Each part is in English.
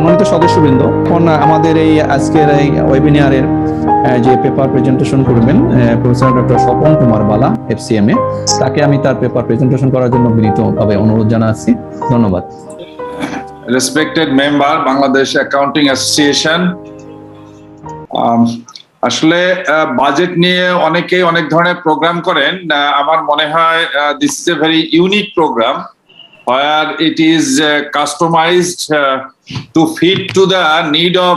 সম্মানিত সদস্যবৃন্দ, এখন আমাদের এই আজকের এই ওয়েবিনারের যে পেপার প্রেজেন্টেশন করবেন প্রফেসর ডক্টর স্বপন কুমার বালা এফসিএম এ, তাকে আমি তার পেপার প্রেজেন্টেশন করার জন্য বিনীতভাবে অনুরোধ জানাচ্ছি। ধন্যবাদ। Respected member, Bangladesh accounting association. আসলে বাজেট নিয়ে অনেকেই অনেক ধরনের প্রোগ্রাম করেন। আমার মনে হয় this is a very unique programme where it is customized to fit to the need of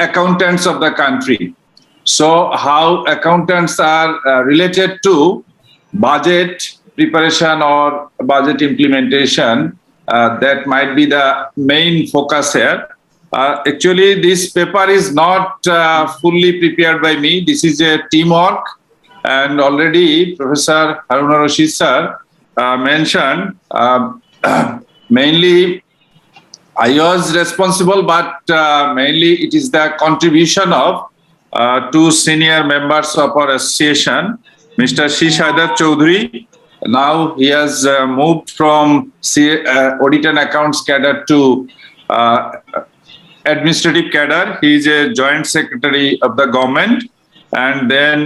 accountants of the country. So how accountants are related to budget preparation or budget implementation, that might be the main focus here. Actually, this paper is not fully prepared by me. This is a teamwork, and already Professor Harun Ar-Rashid sir mentioned mainly I was responsible, but mainly it is the contribution of two senior members of our association, Mr. Shish Haidar Choudhury. Now he has moved from audit and accounts cadre to administrative cadre. He is a joint secretary of the government. And then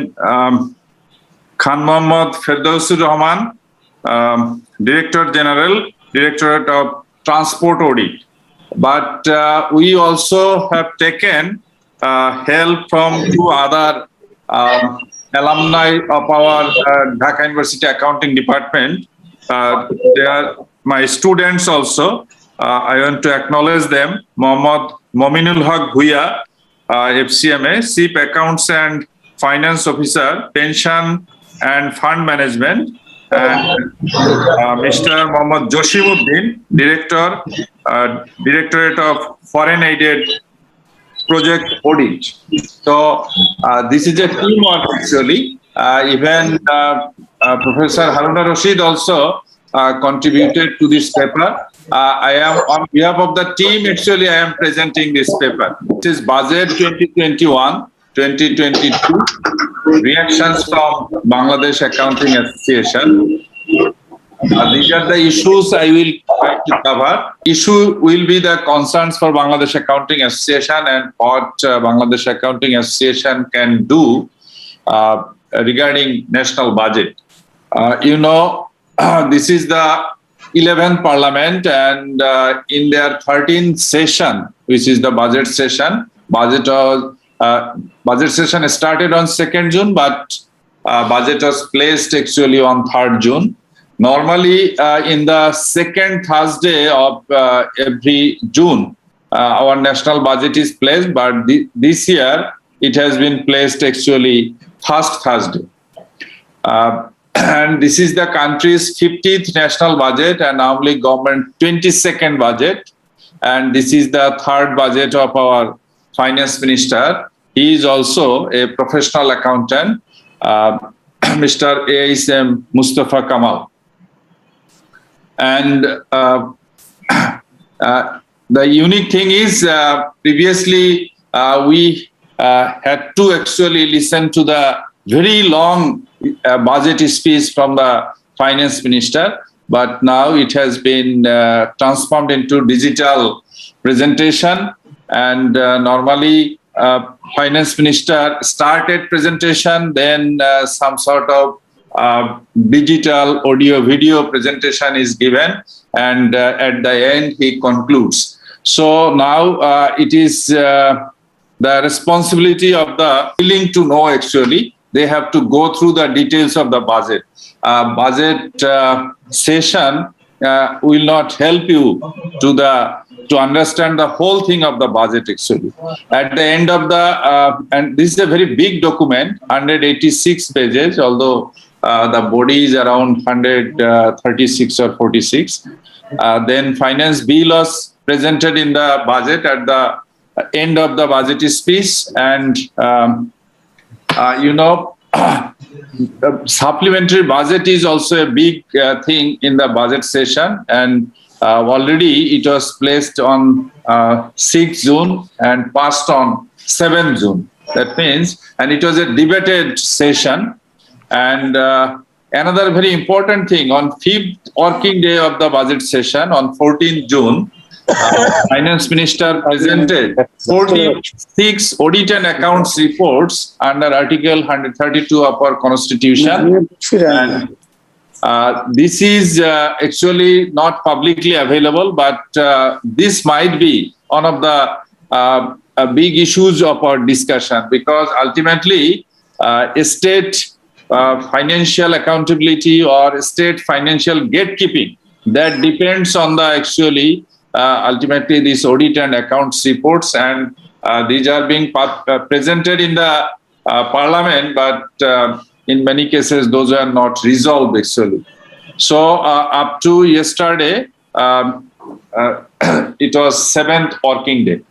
Khan Mohammad Firdausur Rahman, Director General, Directorate of Transport Audit. But we also have taken help from two other alumni of our Dhaka University Accounting Department. They are my students also. I want to acknowledge them. Mohammad Mominul Haq Bhuiya, FCMA, Chief Accounts and Finance Officer, Pension and Fund Management. And Mr. Mohammad Joshimuddin, Director, Directorate of Foreign Aided Project Audit. So this is a teamwork actually. Even Professor Harun Ar-Rashid also contributed to this paper. I am on behalf of the team, actually I am presenting this paper. It is Budget 2021-2022, reactions from Bangladesh Accounting Association. These are the issues I will try to cover. Issue will be the concerns for Bangladesh Accounting Association and what Bangladesh Accounting Association can do regarding national budget. This is the 11th Parliament, and in their 13th session, which is the budget session, budget session started on 2nd June, but budget was placed actually on 3rd June. Normally, in the second Thursday of every June, our national budget is placed, but this year it has been placed actually first Thursday. And this is the country's 50th national budget and normally government 22nd budget. And this is the third budget of our finance minister. He is also a professional accountant, Mr. A.S.M. Mustafa Kamal. And the unique thing is previously we had to actually listen to the very long budget speech from the finance minister, but now it has been transformed into digital presentation. And normally finance minister started presentation, then some sort of digital audio video presentation is given, and at the end he concludes. So now it is the responsibility of the willing to know actually. They have to go through the details of the budget. Budget session will not help you to understand the whole thing of the budget actually. At the end of the, and this is a very big document, 186 pages, although the body is around 136 or 46. Then finance bill was presented in the budget at the end of the budget speech, and the supplementary budget is also a big thing in the budget session, and already it was placed on 6th June and passed on 7th June. That means, and it was a debated session. And Another very important thing, on 5th working day of the budget session, on 14th June, Finance Minister presented 46 audit and accounts reports under Article 132 of our Constitution. And this is actually not publicly available, but this might be one of the big issues of our discussion, because ultimately state financial accountability or state financial gatekeeping, that depends on the actually ultimately these audit and accounts reports, and these are being presented in the parliament, but in many cases those are not resolved actually. So up to yesterday, it was 7th working day,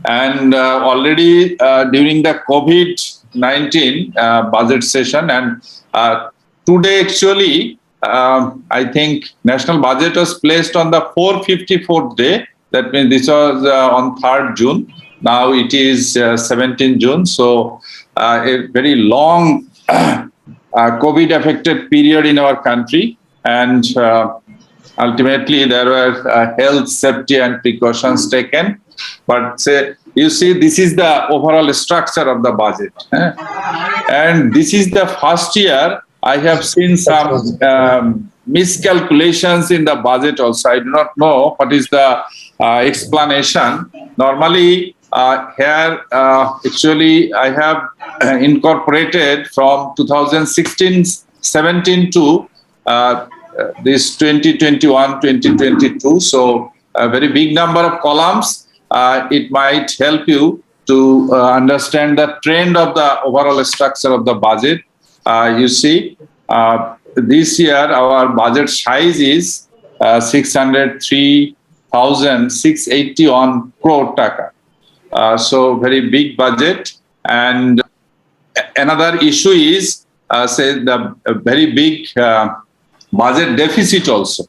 and already during the COVID-19 budget session, and today actually I think national budget was placed on the 454th day. That means this was on 3rd June. Now it is 17th June. So a very long COVID affected period in our country, and ultimately there were health, safety and precautions taken. But you see, this is the overall structure of the budget. And this is the first year I have seen some miscalculations in the budget also. I do not know what is the explanation. Normally, here actually I have incorporated from 2016-17 to this 2021-2022. So a very big number of columns. It might help you to understand the trend of the overall structure of the budget. You see, this year our budget size is 603,681 crore taka. So very big budget. And another issue is say the very big budget deficit also.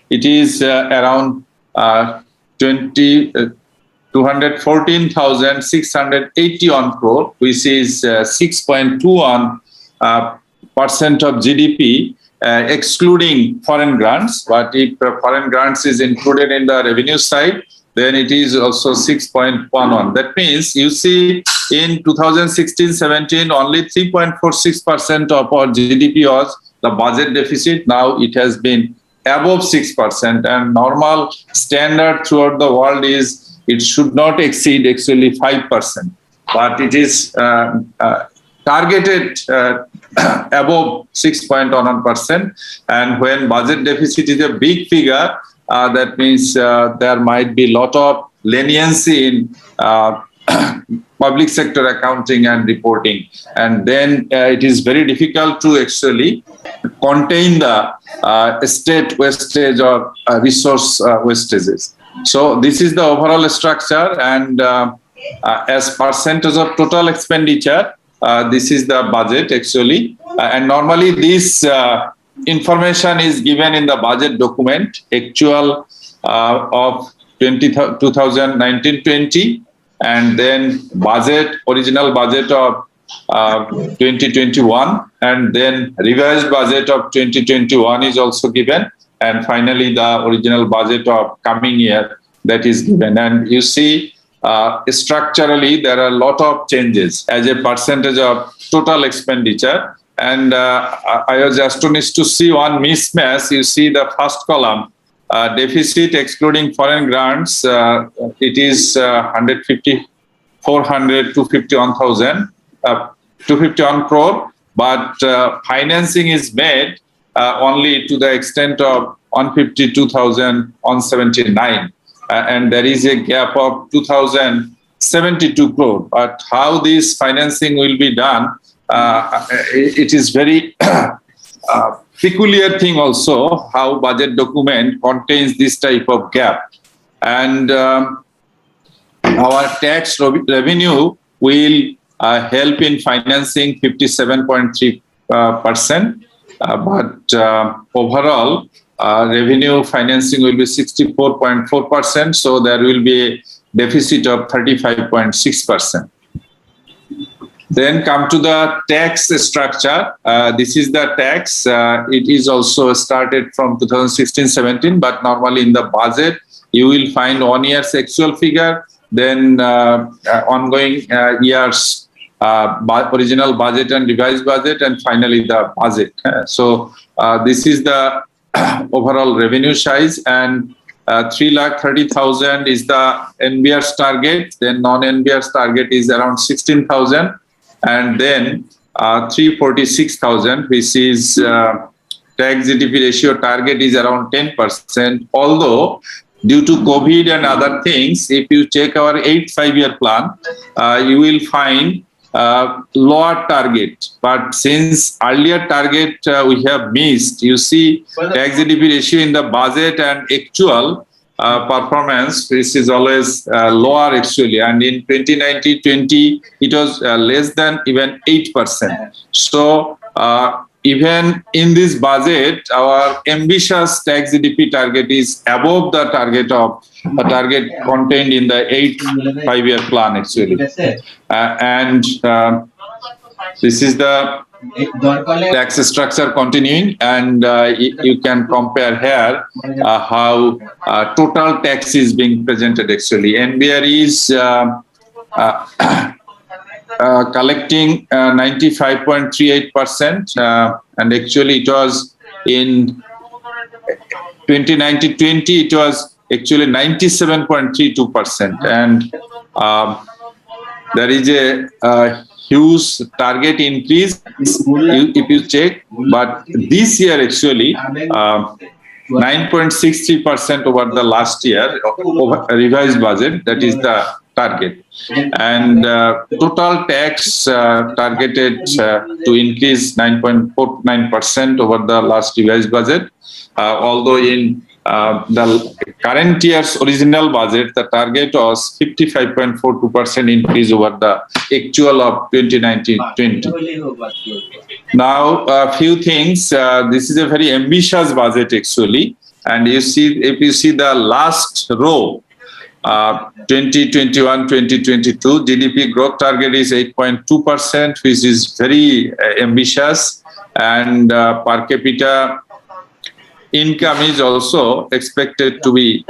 It is around 214,681 crore, which is 6.21% of GDP, excluding foreign grants. But if foreign grants is included in the revenue side, then it is also 6.11. That means you see in 2016-17, only 3.46% of our GDP was the budget deficit. Now it has been above 6%, and normal standard throughout the world is it should not exceed actually 5%, but it is targeted above 6.1%. And when budget deficit is a big figure, that means there might be a lot of leniency in public sector accounting and reporting, and then it is very difficult to actually contain the state wastage or resource wastages. So this is the overall structure, and as percentage of total expenditure, this is the budget actually. And normally this information is given in the budget document, actual of 2019-20, and then budget, original budget of 2021, and then revised budget of 2021 is also given, and finally the original budget of coming year, that is given. And you see structurally there are a lot of changes as a percentage of total expenditure. And I was astonished to see one mismatch. You see the first column, deficit excluding foreign grants, it is 251 crore, but financing is made only to the extent of 152,179, and there is a gap of 2,072 crore. But how this financing will be done, it is very peculiar thing also, how budget document contains this type of gap. And our tax revenue will help in financing 57.3%, but overall revenue financing will be 64.4%, so there will be a deficit of 35.6%. Then come to the tax structure. This is the tax. It is also started from 2016-17, but normally in the budget, you will find 1 year's actual figure, then ongoing years original budget and revised budget, and finally the budget. So this is the overall revenue size, and 3,30,000 is the NBR's target. Then non-NBR's target is around 16,000, and then 346,000, which is tax GDP ratio target is around 10%. Although due to COVID and other things, if you check our 8th 5-year plan, you will find lower target. But since earlier target we have missed, you see tax GDP ratio in the budget and actual performance, which is always lower actually. And in 2019-20, it was less than even 8%. So even in this budget, our ambitious tax GDP target is above the target contained in the 8th 5-year plan actually. And this is the tax structure continuing, and you can compare here how total tax is being presented actually. NBR is collecting 95.38%, and actually it was in 2019-20, it was actually 97.32%, and there is a huge target increase if you check, but this year actually 9.63% over the last year over revised budget, that is the target. And total tax targeted to increase 9.49% over the last revised budget, although in the current year's original budget, the target was 55.42% increase over the actual of 2019-20. Now, a few things. This is a very ambitious budget actually, and you see, if you see the last row, 2021-2022 GDP growth target is 8.2%, which is very ambitious, and per capita income is also expected to be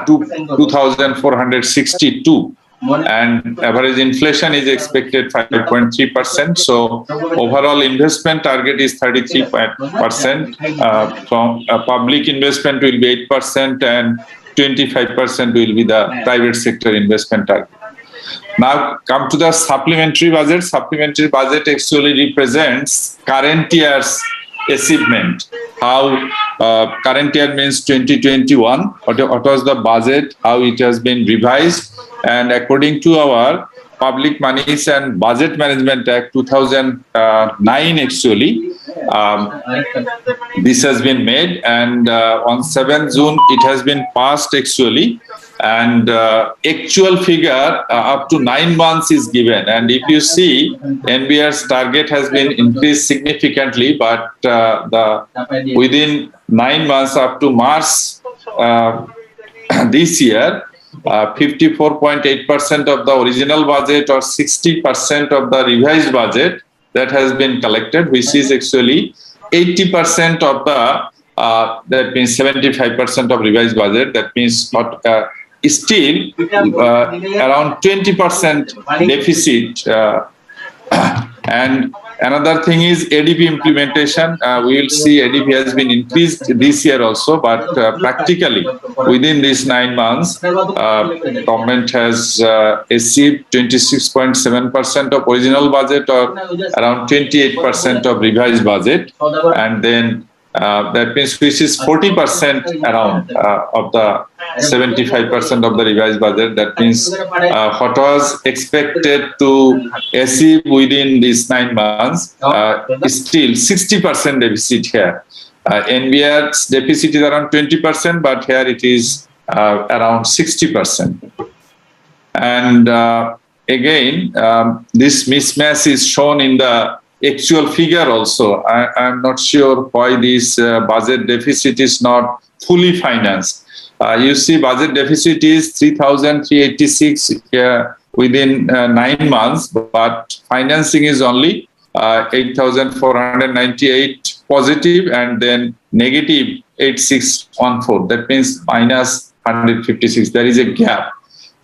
2,462, and average inflation is expected 5.3%. So overall investment target is 33%. From public investment will be 8%, and 25% will be the private sector investment target. Now come to the supplementary budget. Supplementary budget actually represents current year's achievement. How current year means 2021, what was the budget, how it has been revised, and according to our Public Monies and Budget Management Act 2009 actually, this has been made, and on 7th June it has been passed actually, and actual figure up to 9 months is given. And if you see, NBR's target has been increased significantly, but within 9 months up to March this year, 54.8% of the original budget or 60% of the revised budget that has been collected, which is actually 80% of the that means 75% of revised budget. That means not still around 20% deficit. And another thing is ADP implementation. We will see ADP has been increased this year also, but practically within these 9 months, government has achieved 26.7% of original budget or around 28% of revised budget, and then that means which is 40% around of the 75% of the revised budget. That means what was expected to achieve within these 9 months is still 60% deficit here. NBR's deficit is around 20%, but here it is around 60%. And again, this mismatch is shown in the actual figure also. I'm not sure why this budget deficit is not fully financed. You see, budget deficit is 3,386 within 9 months, but financing is only 8,498 positive, and then negative 8,614. That means minus 156. There is a gap.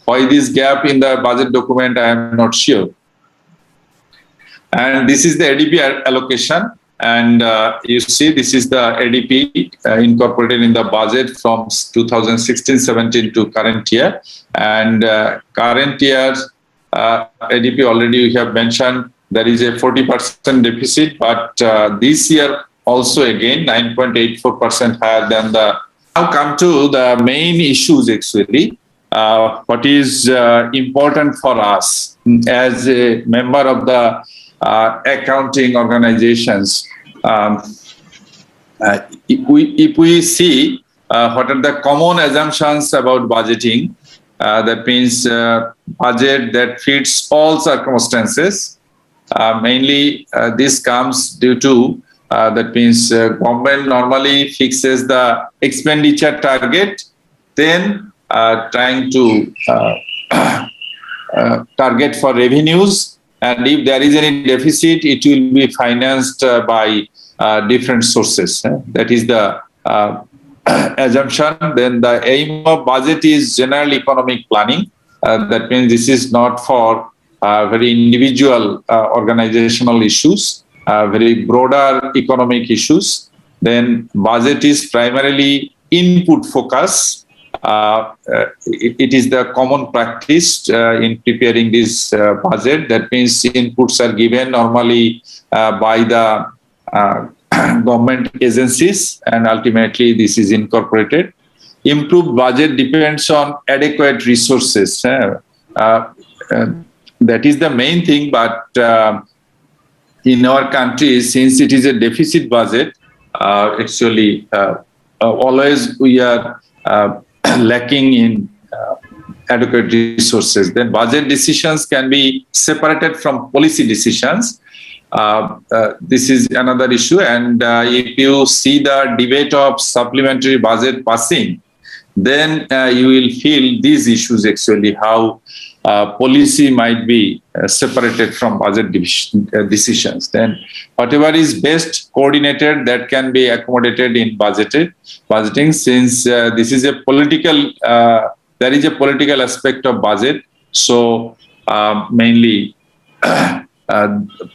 Why this gap in the budget document, I am not sure. And this is the ADP allocation. And you see, this is the ADP incorporated in the budget from 2016-17 to current year. And current year ADP already we have mentioned there is a 40% deficit, but this year also again 9.84% higher than the. Now come to the main issues actually. What is important for us as a member of the accounting organizations. If we see what are the common assumptions about budgeting, that means budget that fits all circumstances. Mainly this comes due to that means government normally fixes the expenditure target, then trying to target for revenues, and if there is any deficit, it will be financed by different sources. That is the assumption. Then the aim of budget is general economic planning. That means this is not for very individual organizational issues, very broader economic issues. Then budget is primarily input focus. It is the common practice in preparing this budget. That means inputs are given normally by the government agencies, and ultimately this is incorporated. Improved budget depends on adequate resources. That is the main thing, but in our country, since it is a deficit budget, actually always we are lacking in adequate resources. Then budget decisions can be separated from policy decisions. This is another issue, and if you see the debate of supplementary budget passing, then you will feel these issues actually, how policy might be separated from budget decisions. Then whatever is best coordinated, that can be accommodated in budgeting, since this is a political, there is a political aspect of budget. So mainly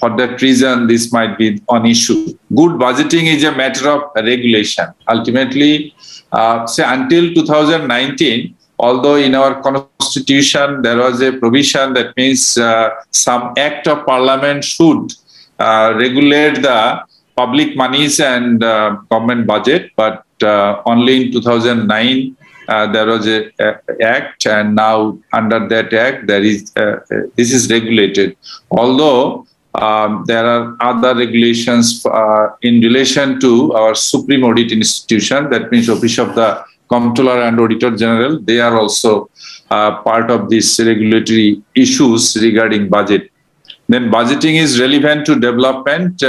for that reason, this might be an issue. Good budgeting is a matter of regulation. Ultimately, say until 2019, although in our constitution there was a provision that means some act of parliament should regulate the public monies and government budget, but only in 2009 there was a act, and now under that act there is this is regulated. Although there are other regulations in relation to our supreme audit institution, that means Office of the Comptroller and Auditor General, they are also part of these regulatory issues regarding budget. Then budgeting is relevant to development.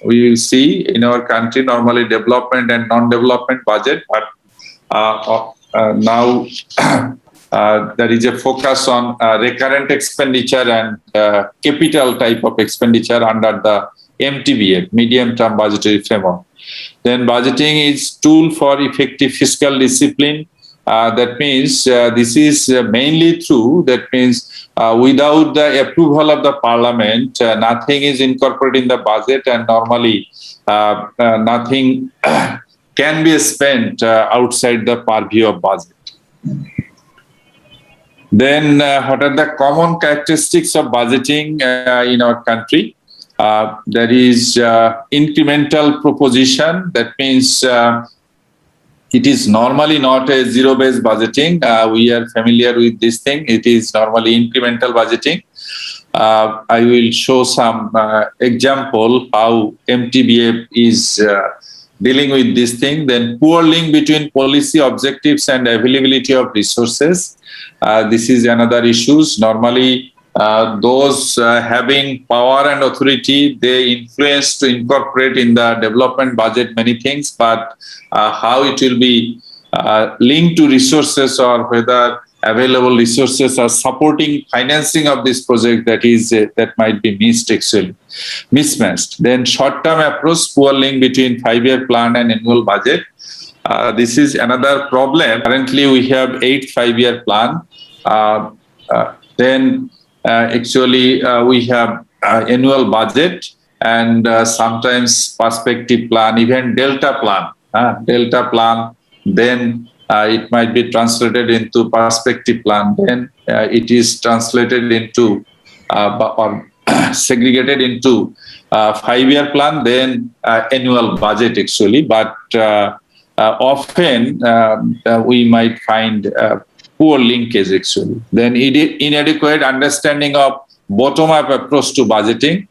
We see in our country normally development and non-development budget, but now there is a focus on recurrent expenditure and capital type of expenditure under the MTBF, medium-term budgetary framework. Then budgeting is tool for effective fiscal discipline. That means this is mainly true. That means without the approval of the parliament, nothing is incorporated in the budget, and normally nothing can be spent outside the purview of budget. Then what are the common characteristics of budgeting in our country? There is incremental proposition. That means it is normally not a zero-based budgeting. We are familiar with this thing. It is normally incremental budgeting. I will show some example how MTBF is dealing with this thing. Then poor link between policy objectives and availability of resources. This is another issue. Normally, those having power and authority, they influence to incorporate in the development budget many things, but how it will be linked to resources, or whether available resources are supporting financing of this project, that might be missed actually, mismatched. Then short-term approach, poor link between 5-year plan and annual budget. This is another problem. Currently, we have 8 5-year plan. Then actually we have annual budget and sometimes perspective plan, even delta plan. Delta plan. Then it might be translated into perspective plan. Then it is translated into or segregated into 5-year plan. Then annual budget actually, but often we might find poor linkage actually. Then inadequate understanding of bottom-up approach to budgeting.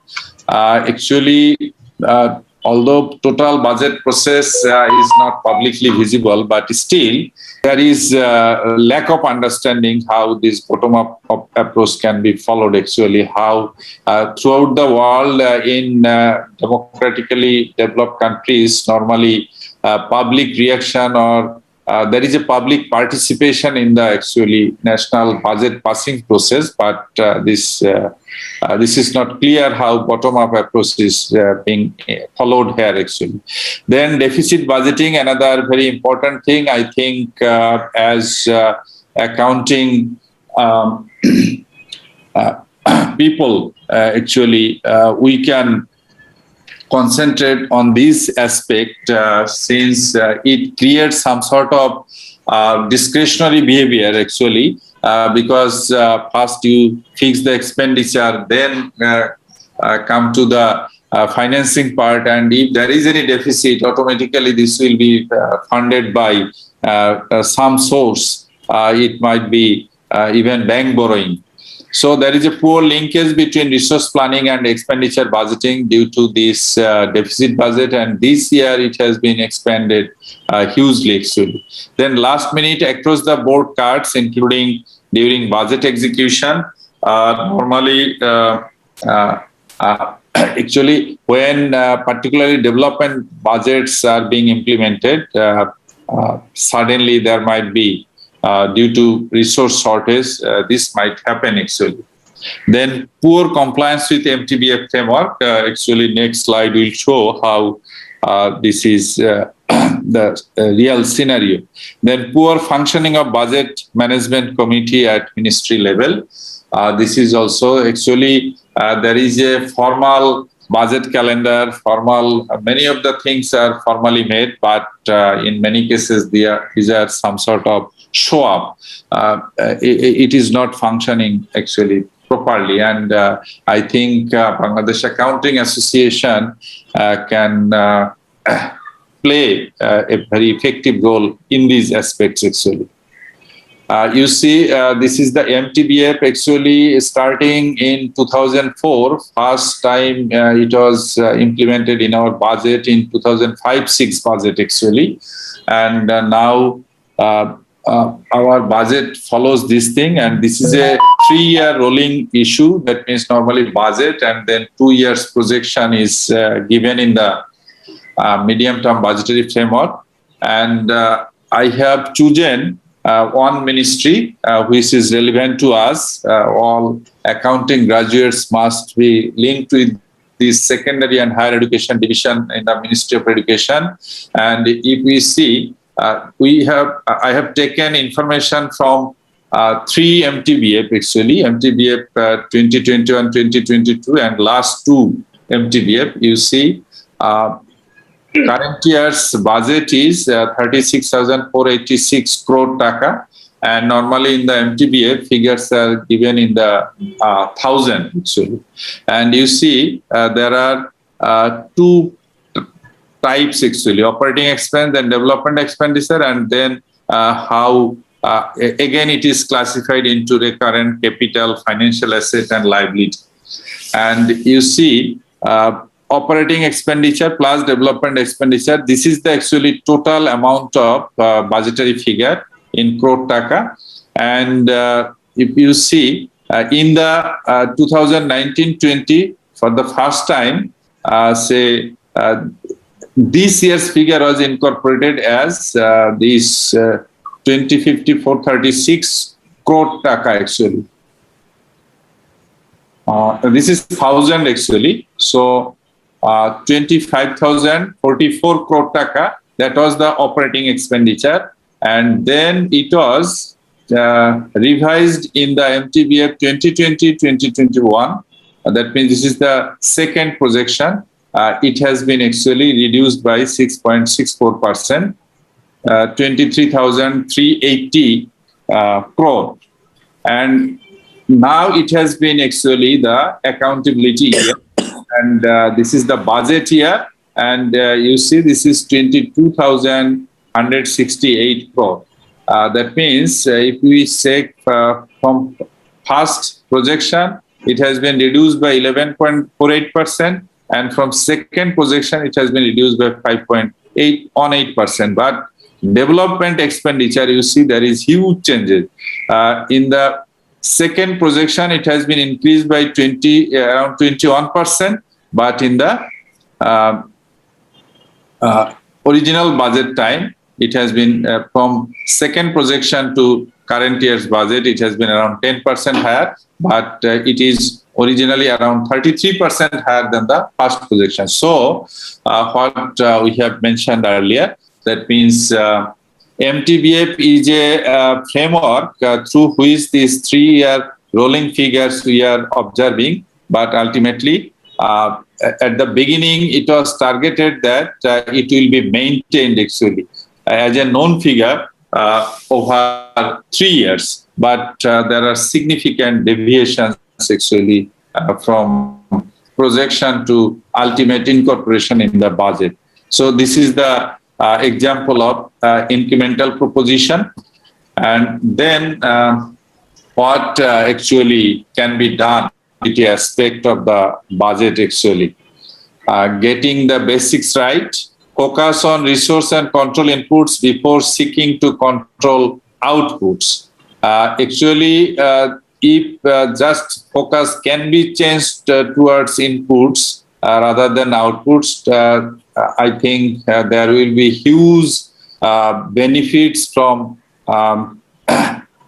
Actually, although total budget process is not publicly visible, but still there is a lack of understanding how this bottom-up approach can be followed actually, how throughout the world in democratically developed countries, normally public reaction or there is a public participation in the actually national budget passing process, but this is not clear how bottom-up approach is being followed here actually. Then deficit budgeting, another very important thing, I think, as accounting people, actually, we can concentrate on this aspect since it creates some sort of discretionary behavior actually, because first you fix the expenditure, then come to the financing part, and if there is any deficit, automatically this will be funded by some source. It might be even bank borrowing. So there is a poor linkage between resource planning and expenditure budgeting due to this deficit budget, and this year it has been expanded hugely actually. Then last minute across the board cuts, including during budget execution. Normally, actually, when particularly development budgets are being implemented, suddenly there might be due to resource shortage, this might happen actually. Then poor compliance with MTBF framework. Actually, next slide will show how this is the real scenario. Then poor functioning of budget management committee at ministry level. This is also actually there is a formal budget calendar, formal, many of the things are formally made, but in many cases these are some sort of show up. It is not functioning actually properly, and I think Bangladesh Accounting Association can play a very effective role in these aspects actually. You see, this is the MTBF actually starting in 2004. First time it was implemented in our budget in 2005-6 budget actually, and now our budget follows this thing, and this is a 3-year rolling issue. That means normally budget and then 2 years projection is given in the medium-term budgetary framework. And I have chosen one ministry which is relevant to us. All accounting graduates must be linked with the secondary and higher education division in the Ministry of Education. And if we see, I have taken information from 3 MTBF actually, MTBF 2021, 2022, and last 2 MTBF. You see, current year's budget is 36,486 crore taka, and normally in the MTBF figures are given in the 1,000 actually. And you see, there are 2 types actually: operating expense and development expenditure, and then how again it is classified into recurrent capital, financial asset, and liability. And you see, operating expenditure plus development expenditure, this is the actually total amount of budgetary figure in crore taka. And if you see, in the 2019-20, for the first time, say this year's figure was incorporated as this 2050-436 crore taka actually. This is 1,000 actually. So 25,044 crore taka That was the operating expenditure. And then it was revised in the MTBF 2020-2021. That means this is the second projection. It has been actually reduced by 6.64%, 23,380 crore. And now it has been actually the accountability year. And this is the budget year. And you see this is 22,168 crore. That means if we say from first projection, it has been reduced by 11.48%, and from second projection, it has been reduced by 5.8%. But development expenditure, you see there is huge changes. In the second projection, it has been increased by around 21%, but in the original budget time, it has been from second projection to current year's budget, it has been around 10% higher, but it is originally around 33% higher than the first projection. So what we have mentioned earlier, that means MTBF is a framework through which these 3-year rolling figures we are observing, but ultimately at the beginning it was targeted that it will be maintained actually as a known figure over 3 years, but there are significant deviations actually from projection to ultimate incorporation in the budget. So this is the example of incremental proposition. And then what actually can be done with the aspect of the budget actually. Getting the basics right, focus on resource and control inputs before seeking to control outputs. Actually, if just focus can be changed towards inputs rather than outputs, I think there will be huge benefits from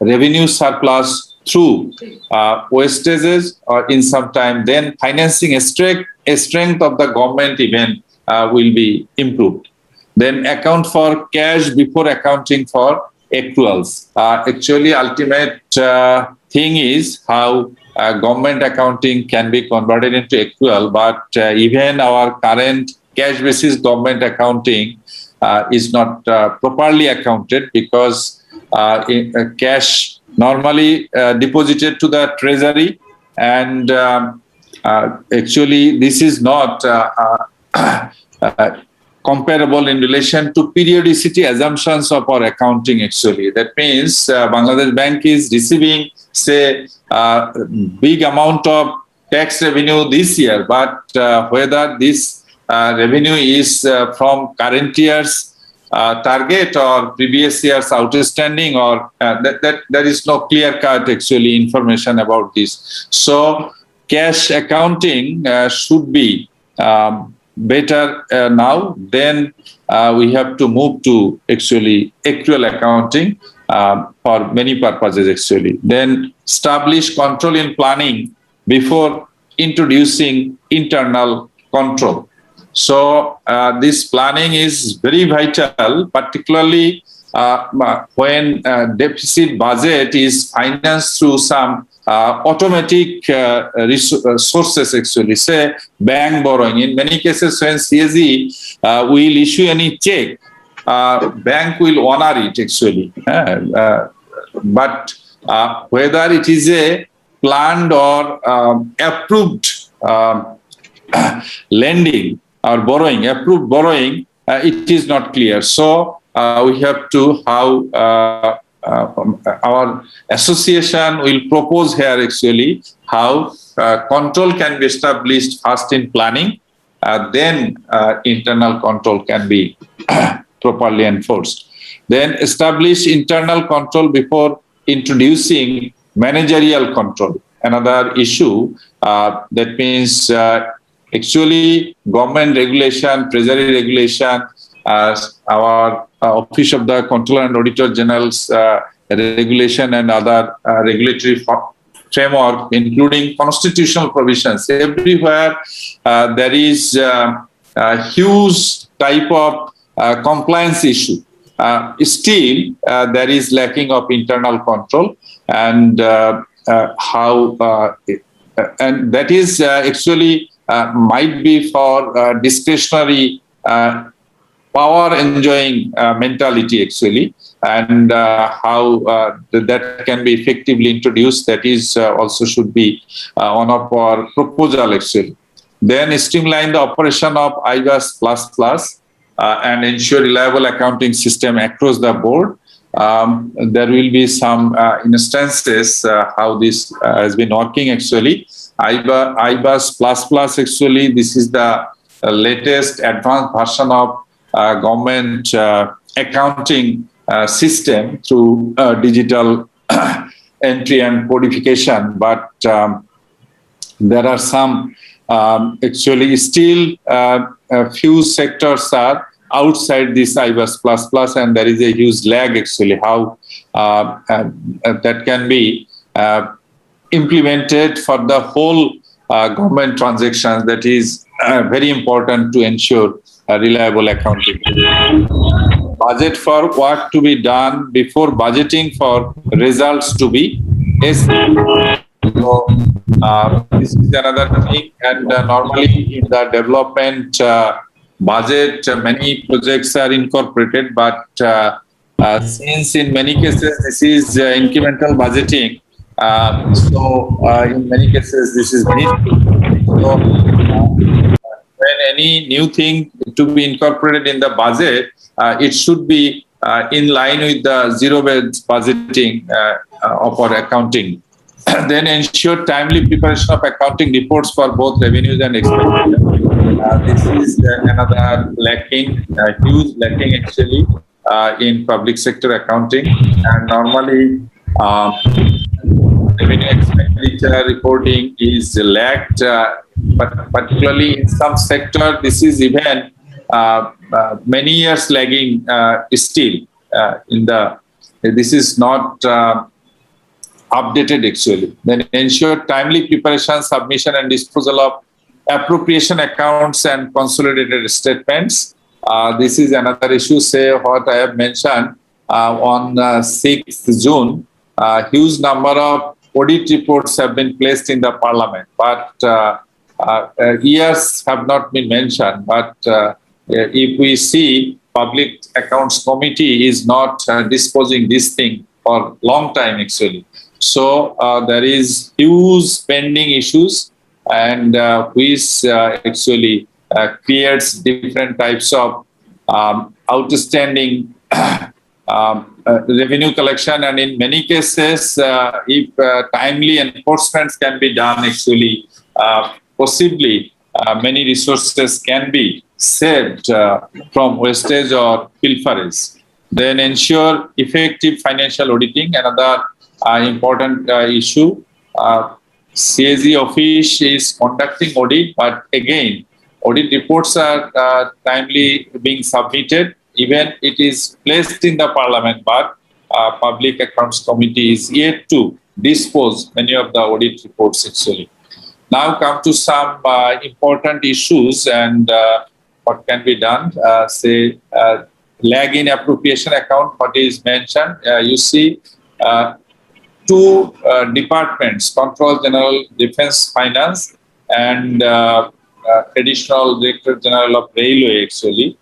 revenue surplus through wastages or in some time, then financing strength of the government even will be improved. Then account for cash before accounting for accruals. Actually, ultimate thing is how government accounting can be converted into accrual, but even our current cash basis government accounting is not properly accounted because cash normally deposited to the treasury, and actually this is not comparable in relation to periodicity assumptions of our accounting actually. That means Bangladesh Bank is receiving, say, big amount of tax revenue this year, but whether this revenue is from current year's target or previous year's outstanding, or that there is no clear-cut actually information about this. So cash accounting should be better now. Then we have to move to actually actual accounting for many purposes actually. Then establish control in planning before introducing internal control. So this planning is very vital, particularly when deficit budget is financed through some automatic sources actually, say bank borrowing. In many cases when CSE will issue any check, bank will honor it actually. But whether it is a planned or approved lending or borrowing, approved borrowing, it is not clear. So we have to how our association will propose here actually how control can be established first in planning, then internal control can be properly enforced. Then establish internal control before introducing managerial control. Another issue that means actually government regulation, treasury regulation, our Office of the Comptroller and Auditor General's regulation and other regulatory framework, including constitutional provisions. Everywhere there is a huge type of compliance issue. Still, there is lacking of internal control, and and that is actually might be for discretionary power enjoying mentality actually, and how that can be effectively introduced. That is also should be one of our proposal actually. Then streamline the operation of IVAS plus and ensure reliable accounting system across the board. There will be some instances how this has been working actually. IVAS plus actually, this is the latest advanced version of government accounting system through digital entry and codification, but there are some actually still a few sectors are outside this IVAS plus, and there is a huge lag actually how that can be implemented for the whole government transactions. That is very important to ensure reliable accounting. Budget for work to be done before budgeting for results to be estimated. So this is another thing, and normally in the development budget, many projects are incorporated, but since in many cases this is incremental budgeting, so in many cases this is needed. So when any new thing to be incorporated in the budget, it should be in line with the zero-based budgeting of our accounting. Then ensure timely preparation of accounting reports for both revenues and expenditure. This is another lacking, huge lacking actually in public sector accounting, and normally revenue expenditure reporting is lacked, but particularly in some sector, this is even many years lagging still in the. This is not updated actually. Then ensure timely preparation, submission, and disposal of appropriation accounts and consolidated statements. This is another issue. Say what I have mentioned on 6th June. Huge number of audit reports have been placed in the parliament, but years have not been mentioned. But if we see Public Accounts Committee is not disposing this thing for long time actually. So there is huge pending issues, and which actually creates different types of outstanding revenue collection, and in many cases, if timely enforcements can be done, actually, possibly many resources can be saved from wastage or pilferage. Then ensure effective financial auditing. Another important issue. CAG office is conducting audit, but again, audit reports are timely being submitted. Even it is placed in the parliament, but Public Accounts Committee is yet to dispose many of the audit reports actually. Now come to some important issues and what can be done. Say lag in appropriation account, what is mentioned. You see two departments, Control General Defence Finance and Additional Director General of Railway actually.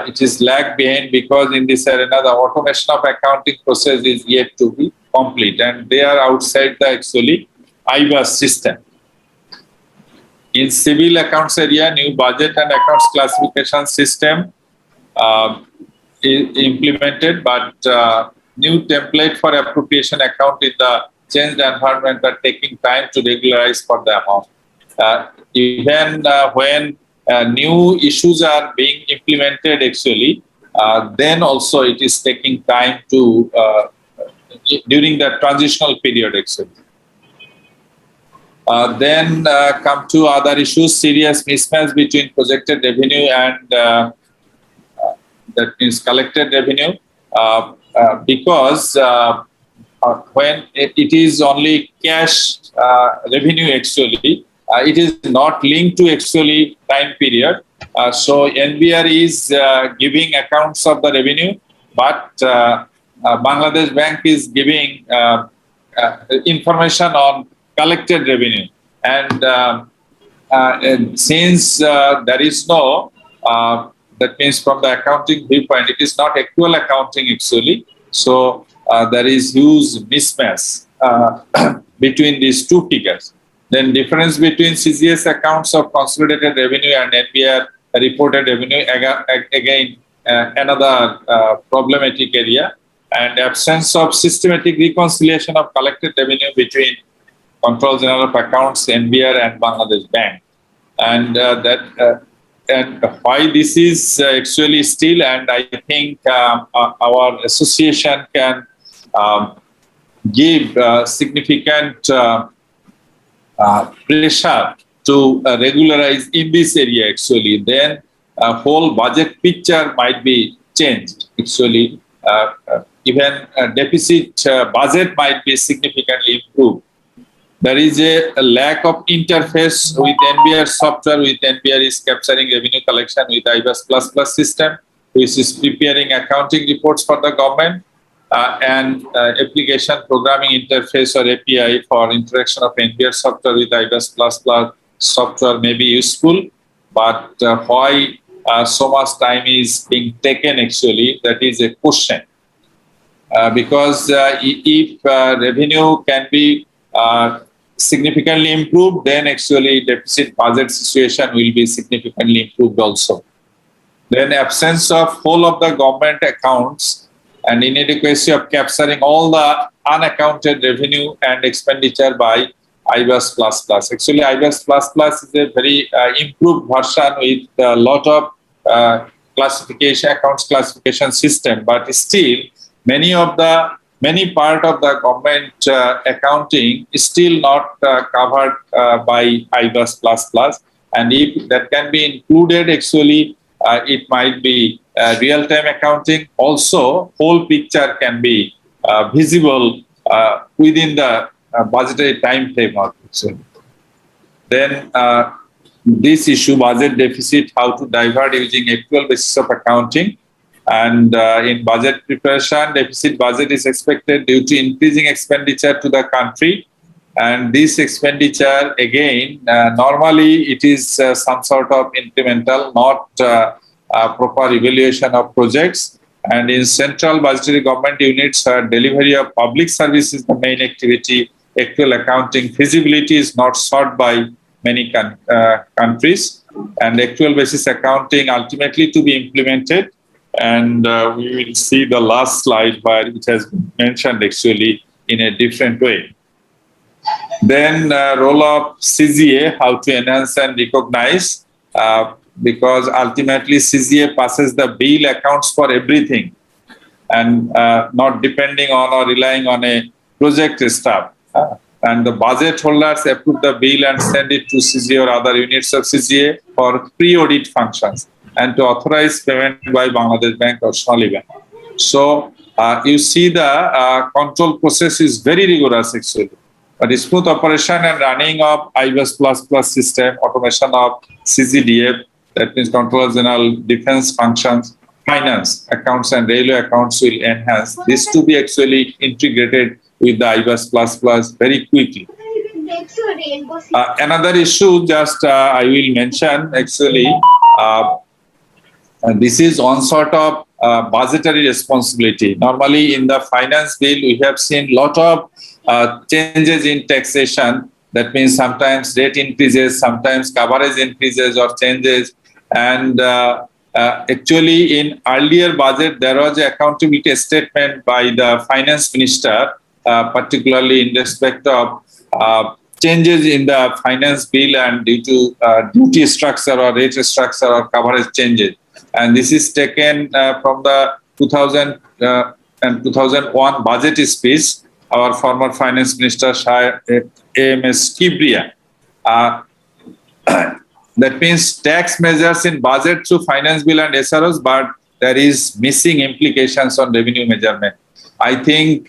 It is lag behind because in this arena the automation of accounting process is yet to be complete, and they are outside the actually IVAS system. In civil accounts area, new budget and accounts classification system is implemented, but new template for appropriation account in the changed environment are taking time to regularize for the amount. Even when new issues are being implemented actually, then also it is taking time to during the transitional period actually. Then come to other issues, serious mismatch between projected revenue and that means collected revenue, because when it is only cash revenue actually, it is not linked to actually time period. So NBR is giving accounts of the revenue, but Bangladesh Bank is giving information on collected revenue. And since there is no, that means from the accounting viewpoint, it is not actual accounting actually. So there is huge mismatch between these two figures. Then difference between CGS accounts of consolidated revenue and NBR reported revenue, again another problematic area, and absence of systematic reconciliation of collected revenue between Control General of Accounts, NBR, and Bangladesh Bank. And and why this is actually still, and I think our association can give significant pressure to regularize in this area actually, then whole budget picture might be changed actually. Even deficit budget might be significantly improved. There is a lack of interface with NBR software, with NBR is capturing revenue collection with IBAS++ system, which is preparing accounting reports for the government, and application programming interface or API for interaction of NBR software with IBAS++ software may be useful, but why so much time is being taken actually, that is a question. Because if revenue can be significantly improved, then actually deficit budget situation will be significantly improved also. Then absence of whole of the government accounts and inadequacy of capturing all the unaccounted revenue and expenditure by IBAS++. Actually, IBAS++ is a very improved version with a lot of classification, accounts classification system, but still many part of the government accounting is still not covered by IBAS++, and if that can be included, actually it might be real-time accounting. Also, whole picture can be visible within the budgetary time framework. Then this issue, budget deficit, how to divert using actual basis of accounting. And in budget preparation, deficit budget is expected due to increasing expenditure to the country. And this expenditure, again, normally it is some sort of incremental, not proper evaluation of projects. And in central budgetary government units, delivery of public service is the main activity. Actual accounting feasibility is not sought by many countries. And actual basis accounting ultimately to be implemented. And we will see the last slide where it has been mentioned actually in a different way. Then role of CGA, how to enhance and recognize, because ultimately CGA passes the bill accounts for everything and not depending on or relying on a project staff. And the budget holders approve the bill and send it to CGA or other units of CGA for pre-audit functions and to authorize payment by Bangladesh Bank or Sonali Bank. So you see the control process is very rigorous actually. But smooth operation and running of IBAS++ system, automation of CGDF, that means Controller General Defense functions, finance, accounts and railway accounts will enhance this to be actually integrated with the IBAS++ very quickly. Another issue just I will mention actually, this is one sort of budgetary responsibility. Normally in the finance bill, we have seen lot of changes in taxation. That means sometimes rate increases, sometimes coverage increases or changes. And actually in earlier budget, there was an accountability statement by the finance minister, particularly in respect of changes in the finance bill and due to duty structure or rate structure or coverage changes. And this is taken from the 2000 and 2001 budget speech. Our former finance minister, AMS Kibria. That means tax measures in budget through finance bill and SROs, but there is missing implications on revenue measurement. I think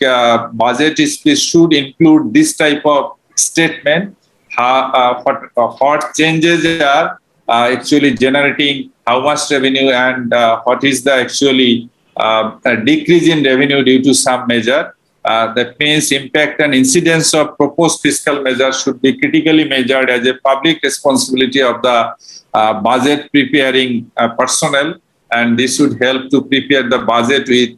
budget speech should include this type of statement, what changes are actually generating how much revenue, and what is the actually a decrease in revenue due to some measure. That means impact and incidence of proposed fiscal measures should be critically measured as a public responsibility of the budget preparing personnel, and this should help to prepare the budget with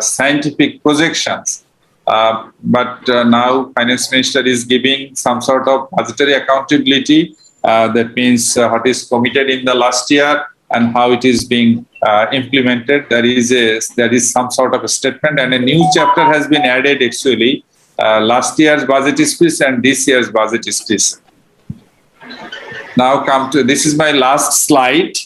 scientific projections. But now Finance Minister is giving some sort of budgetary accountability. That means what is committed in the last year and how it is being implemented. There is some sort of a statement, and a new chapter has been added actually. Last year's budget speech and this year's budget speech. Now this is my last slide.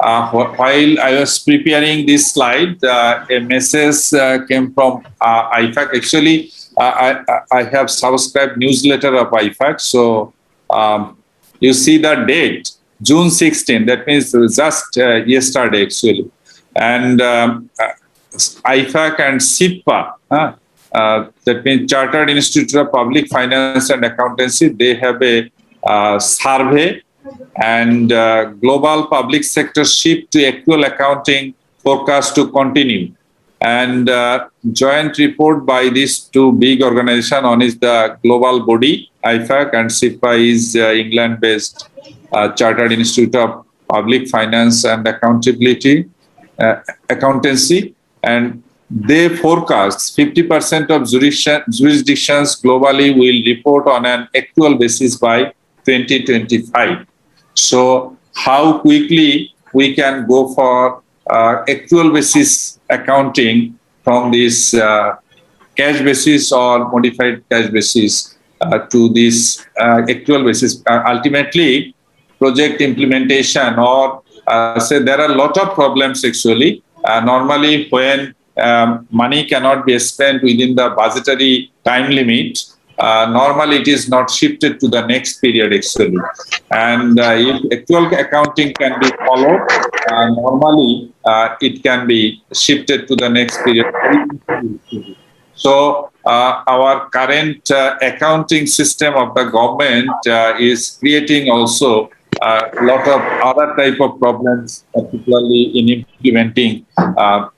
While I was preparing this slide, a message came from IFAC. Actually, I have subscribed newsletter of IFAC. So you see the date, June 16. That means just yesterday actually. And IFAC and SIPA, that means Chartered Institute of Public Finance and Accountancy, they have a survey, and global public sector shift to actual accounting forecast to continue. And joint report by these two big organizations. One is the global body, IFAC, and SIPA is England-based Chartered Institute of Public Finance and Accountancy. And they forecast 50% of jurisdictions globally will report on an actual basis by 2025. So how quickly we can go for actual basis accounting from this cash basis or modified cash basis to this actual basis. Ultimately, project implementation or say there are a lot of problems actually. Normally, when money cannot be spent within the budgetary time limit, normally it is not shifted to the next period actually. And if actual accounting can be followed, normally it can be shifted to the next period. So our current accounting system of the government is creating also a lot of other type of problems, particularly in implementing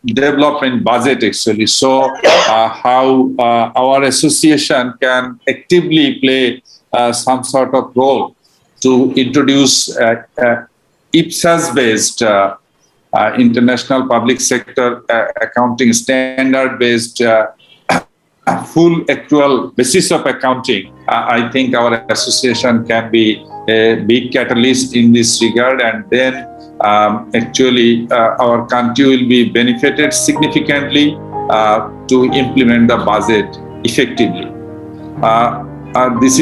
development budget actually. So how our association can actively play some sort of role to introduce IPSAS-based international public sector accounting standard-based full actual basis of accounting. I think our association can be a big catalyst in this regard, and then actually our country will be benefited significantly to implement the budget effectively. This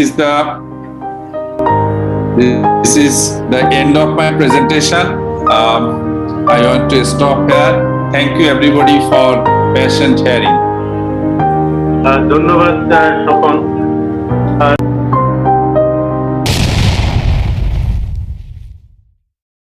is the end of my presentation. I want to stop here. Thank you everybody for patient hearing. ধন্যবাদ স্বপন।